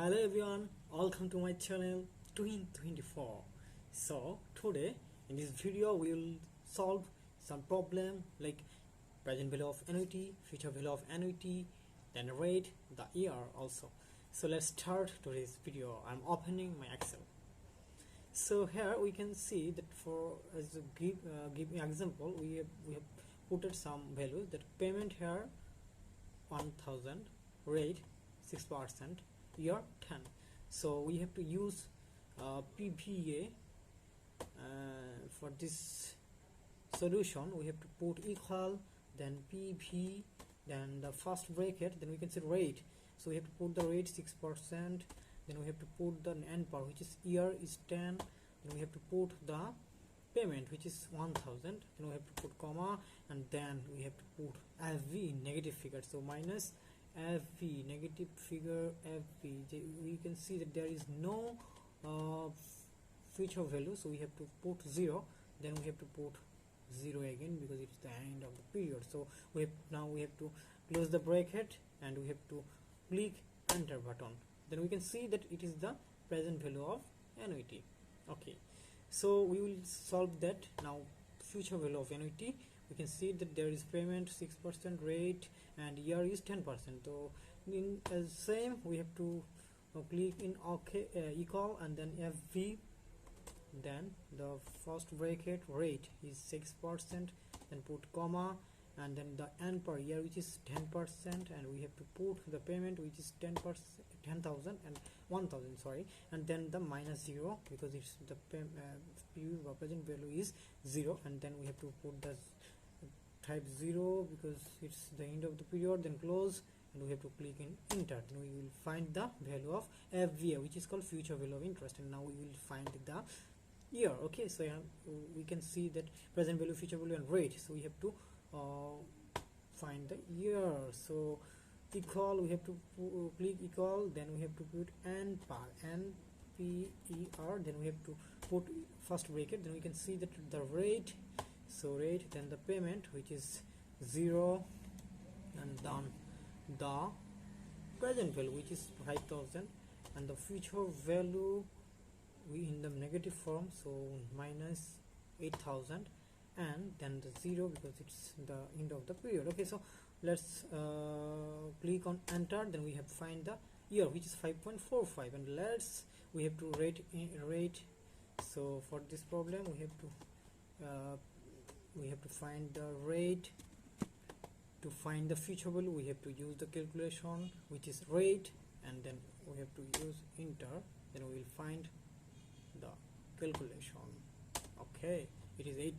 Hello everyone, welcome to my channel Twin24. So today in this video we will solve some problem like present value of annuity, future value of annuity, then rate, the year also. So let's start today's video. I'm opening my Excel. So here we can see that for as a give example, we have put some values that payment here 1000, rate 6%, year 10. So we have to use PVA for this solution. We have to put equal, then PV, then the first bracket, then we can say rate. So we have to put the rate 6%, then we have to put the end part, which is year is 10, then we have to put the payment, which is 1000, then we have to put comma, and then we have to put FV, negative figure, so minus FV, negative figure FV. We can see that there is no future value, so we have to put 0, then we have to put 0 again because it's the end of the period. So now we have to close the bracket and we have to click enter button. Then we can see that it is the present value of annuity. Okay, so we will solve that. Now future value of annuity, we can see that there is payment 6%, rate, and year is 10%. So in as same we have to click in OK, equal, and then FV, then the first bracket rate is 6%, then put comma, and then the end per year, which is 10%, and we have to put the payment, which is 10%, 10,000 and 1,000, sorry, and then the minus 0 because it's the present value is 0, and then we have to put the type 0 because it's the end of the period, then close, and we have to click in enter. Then we will find the value of FVA, which is called future value of interest, and now we will find the year. Okay, so we can see that present value, future value, and rate. So we have to find the year. So equal, we have to click equal, then we have to put NPER, then we have to put first bracket, then we can see that the rate, so rate, then the payment, which is 0, and then the present value, which is 5000, and the future value we in the negative form, so minus 8000, and then the 0 because it's the end of the period. Okay, so let's click on enter, then we have to find the year, which is 5.45, and we have to rate. So for this problem we have to find the rate. To find the future value we have to use the calculation, which is rate, and then we have to use enter, then we will find the calculation. Okay, it is 8%.